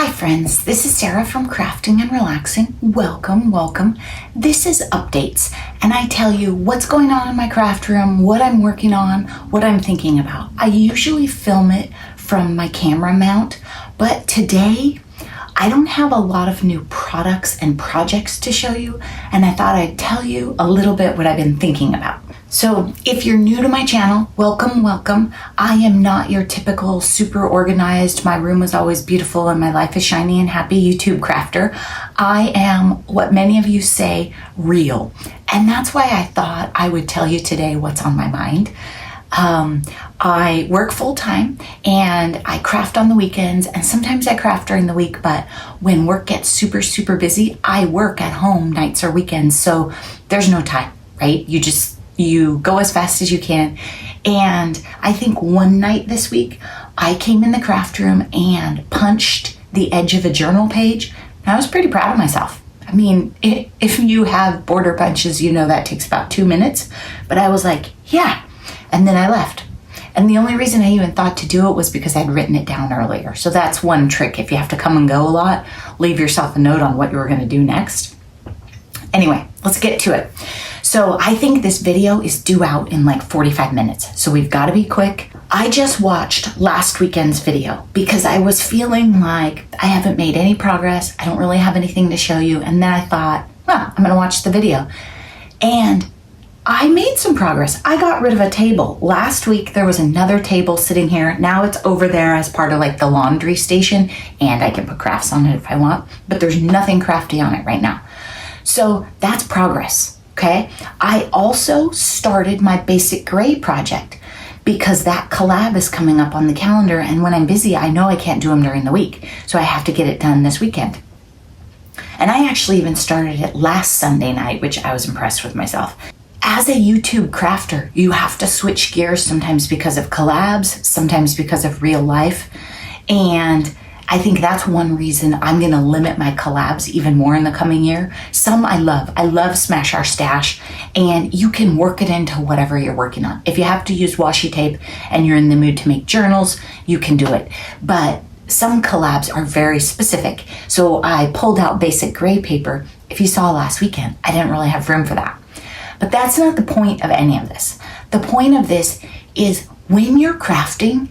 Hi friends, this is Sarah from Crafting and Relaxing. Welcome. This is updates, and I tell you what's going on in my craft room, what I'm working on, what I'm thinking about. I usually film it from my camera mount, but today I don't have a lot of new products and projects to show you, and I thought I'd tell you a little bit what I've been thinking about. So if you're new to my channel, welcome. I am not your typical super organized, my room is always beautiful and my life is shiny and happy YouTube crafter. I am what many of you say, real. And that's why I thought I would tell you today what's on my mind. I work full-time and I craft on the weekends, and sometimes I craft during the week, but when work gets super busy, I work at home nights or weekends, so there's no time, right? You go as fast as you can. And I think one night this week, I came in the craft room and punched the edge of a journal page, and I was pretty proud of myself. I mean, if you have border punches, you know that takes about 2 minutes, but I was like, yeah. And then I left. And the only reason I even thought to do it was because I'd written it down earlier. So that's one trick. If you have to come and go a lot, leave yourself a note on what you were going to do next. Anyway, let's get to it. So I think this video is due out in like 45 minutes. So we've got to be quick. I just watched last weekend's video because I was feeling like I haven't made any progress. I don't really have anything to show you. And then I thought, well, I'm going to watch the video. And I made some progress. I got rid of a table. Last week, there was another table sitting here. Now it's over there as part of like the laundry station, and I can put crafts on it if I want, but there's nothing crafty on it right now. So that's progress, okay? I also started my basic gray project because that collab is coming up on the calendar, and when I'm busy, I know I can't do them during the week, so I have to get it done this weekend. And I actually even started it last Sunday night, which I was impressed with myself. As a YouTube crafter, you have to switch gears sometimes because of collabs, sometimes because of real life. And I think that's one reason I'm going to limit my collabs even more in the coming year. Some I love. I love Smash Our Stash, and you can work it into whatever you're working on. If you have to use washi tape and you're in the mood to make journals, you can do it. But some collabs are very specific. So I pulled out basic gray paper. If you saw last weekend, I didn't really have room for that. But that's not the point of any of this. The point of this is when you're crafting,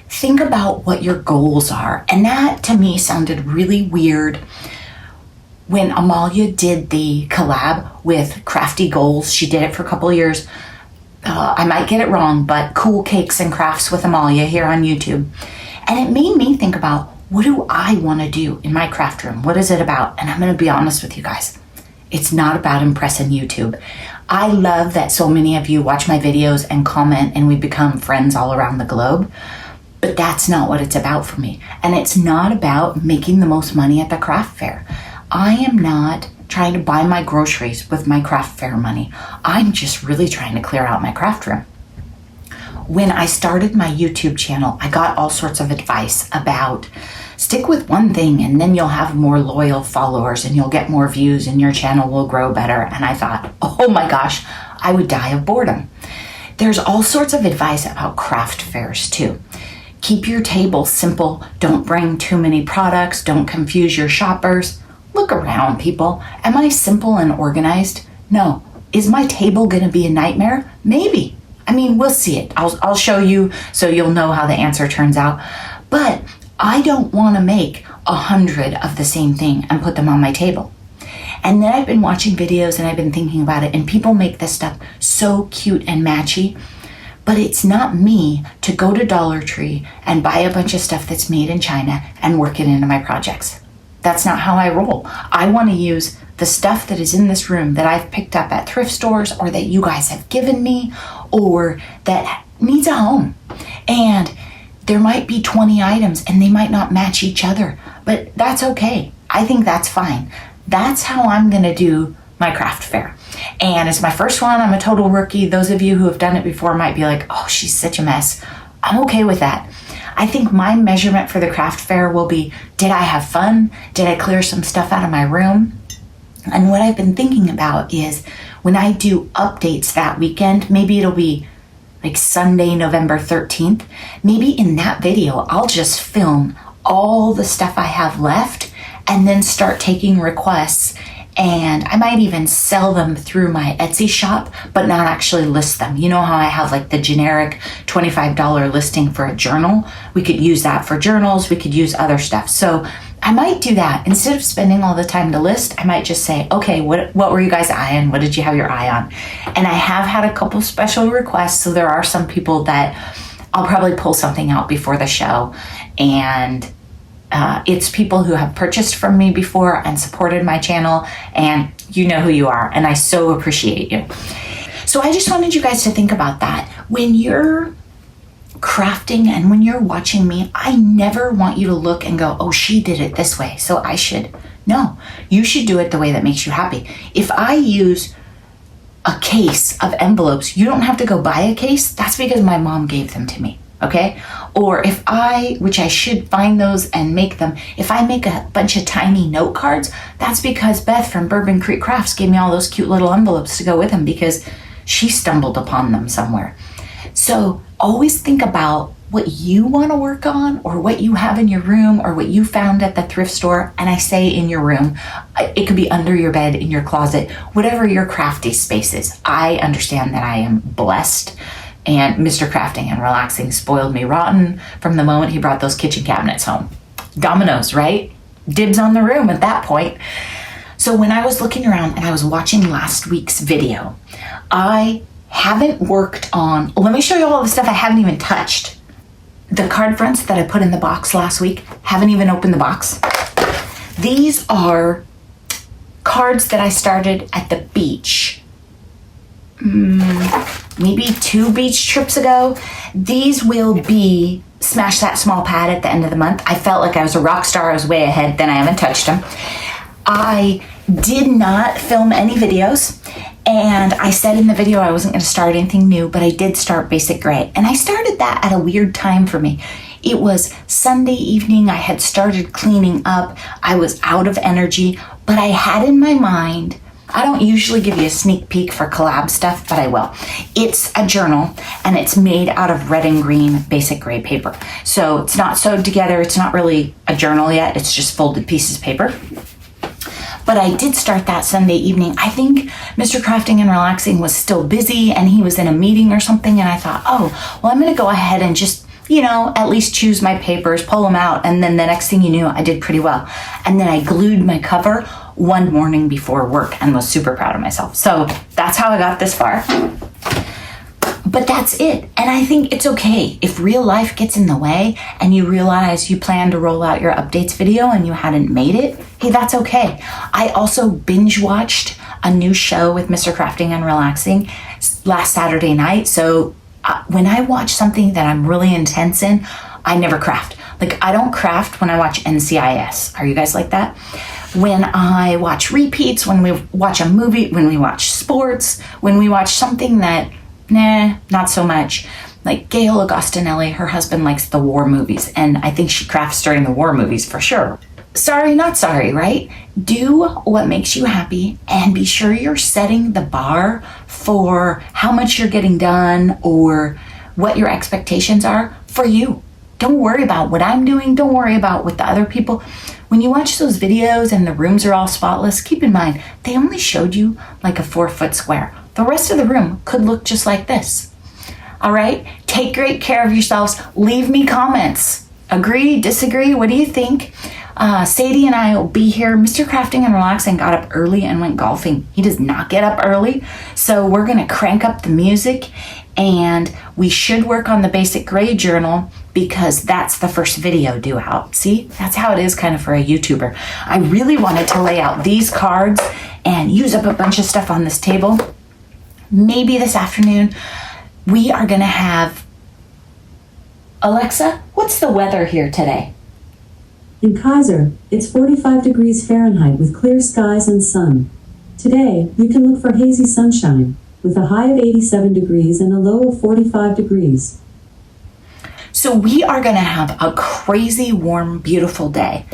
think about what your goals are. And that to me sounded really weird when Amalia did the collab with Crafty Goals. She did it for a couple of years. I might get it wrong, but Cool Cakes and Crafts with Amalia here on YouTube. And it made me think about, what do I want to do in my craft room? What is it about? And I'm going to be honest with you guys. It's not about impressing YouTube. I love that so many of you watch my videos and comment and we become friends all around the globe, but that's not what it's about for me. And it's not about making the most money at the craft fair. I am not trying to buy my groceries with my craft fair money. I'm just really trying to clear out my craft room. When I started my YouTube channel, I got all sorts of advice about stick with one thing and then you'll have more loyal followers and you'll get more views and your channel will grow better. And I thought, oh my gosh, I would die of boredom. There's all sorts of advice about craft fairs too. Keep your table simple. Don't bring too many products. Don't confuse your shoppers. Look around, people. Am I simple and organized? No. Is my table going to be a nightmare? Maybe. I mean, we'll see it. I'll show you so you'll know how the answer turns out. But I don't want to make 100 of the same thing and put them on my table. And then I've been watching videos and I've been thinking about it, and people make this stuff so cute and matchy, but it's not me to go to Dollar Tree and buy a bunch of stuff that's made in China and work it into my projects. That's not how I roll. I want to use the stuff that is in this room that I've picked up at thrift stores or that you guys have given me or that needs a home. And there might be 20 items and they might not match each other, but that's okay. I think that's fine. That's how I'm going to do my craft fair. And it's my first one. I'm a total rookie. Those of you who have done it before might be like, oh, she's such a mess. I'm okay with that. I think my measurement for the craft fair will be, did I have fun? Did I clear some stuff out of my room? And what I've been thinking about is when I do updates that weekend, maybe it'll be like Sunday, November 13th, maybe in that video, I'll just film all the stuff I have left and then start taking requests. And I might even sell them through my Etsy shop, but not actually list them. You know how I have like the generic $25 listing for a journal? We could use that for journals. We could use other stuff. So I might do that. Instead of spending all the time to list, I might just say, okay, what were you guys eyeing? What did you have your eye on? And I have had a couple special requests. So there are some people that I'll probably pull something out before the show. And it's people who have purchased from me before and supported my channel, and you know who you are, and I so appreciate you. So I just wanted you guys to think about that. When you're crafting and when you're watching me, I never want you to look and go, oh, she did it this way, so I should. No, you should do it the way that makes you happy. If I use a case of envelopes, you don't have to go buy a case. That's because my mom gave them to me. Okay? Or if which I should find those and make them, if I make a bunch of tiny note cards, that's because Beth from Bourbon Creek Crafts gave me all those cute little envelopes to go with them because she stumbled upon them somewhere. So always think about what you want to work on or what you have in your room or what you found at the thrift store. And I say in your room, it could be under your bed, in your closet, whatever your crafty space is. I understand that I am blessed. And Mr. Crafting and Relaxing spoiled me rotten from the moment he brought those kitchen cabinets home. Dominoes, right? Dibs on the room at that point. So when I was looking around and I was watching last week's video, I haven't worked on, let me show you all the stuff I haven't even touched. The card fronts that I put in the box last week, haven't even opened the box. These are cards that I started at the beach. Maybe 2 beach trips ago. These will be Smash That Small Pad at the end of the month. I felt like I was a rock star. I was way ahead. Then I haven't touched them. I did not film any videos. And I said in the video I wasn't going to start anything new, but I did start Basic Gray. And I started that at a weird time for me. It was Sunday evening. I had started cleaning up. I was out of energy, but I had in my mind, I don't usually give you a sneak peek for collab stuff, but I will. It's a journal and it's made out of red and green Basic Gray paper. So it's not sewed together. It's not really a journal yet. It's just folded pieces of paper. But I did start that Sunday evening. I think Mr. Crafting and Relaxing was still busy and he was in a meeting or something. And I thought, oh, well, I'm going to go ahead and just, at least choose my papers, pull them out. And then the next thing you knew, I did pretty well. And then I glued my cover one morning before work and was super proud of myself. So that's how I got this far. But that's it. And I think it's okay if real life gets in the way and you realize you plan to roll out your updates video and you hadn't made it. Hey, that's okay. I also binge watched a new show with Mr. Crafting and Relaxing last Saturday night. So when I watch something that I'm really intense in, I never craft. Like I don't craft when I watch NCIS. Are you guys like that? When I watch repeats, when we watch a movie, when we watch sports, when we watch something that, not so much. Like Gail Augustinelli, her husband likes the war movies, and I think she crafts during the war movies for sure. Sorry, not sorry, right? Do what makes you happy and be sure you're setting the bar for how much you're getting done or what your expectations are for you. Don't worry about what I'm doing. Don't worry about what the other people. When you watch those videos and the rooms are all spotless, keep in mind, they only showed you like a 4-foot square. The rest of the room could look just like this. All right? Take great care of yourselves. Leave me comments. Agree, disagree, what do you think? Sadie and I will be here. Mr. Crafting and Relaxing got up early and went golfing. He does not get up early. So we're going to crank up the music and we should work on the Basic Gray journal because that's the first video due out. See, that's how it is kind of for a YouTuber. I really wanted to lay out these cards and use up a bunch of stuff on this table. Maybe this afternoon we are going to have, Alexa, what's the weather here today? In Kaiser, it's 45 degrees Fahrenheit with clear skies and sun. Today, you can look for hazy sunshine with a high of 87 degrees and a low of 45 degrees. So we are going to have a crazy warm, beautiful day.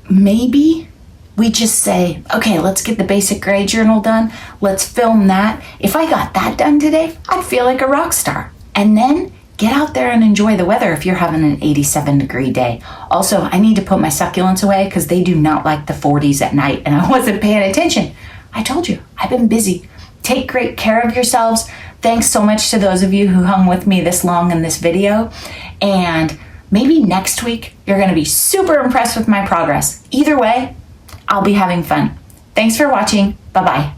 Maybe we just say, okay, let's get the Basic Gray journal done. Let's film that. If I got that done today, I'd feel like a rock star. And then get out there and enjoy the weather if you're having an 87-degree day. Also, I need to put my succulents away because they do not like the 40s at night, and I wasn't paying attention. I told you, I've been busy. Take great care of yourselves. Thanks so much to those of you who hung with me this long in this video. And maybe next week, you're going to be super impressed with my progress. Either way, I'll be having fun. Thanks for watching. Bye-bye.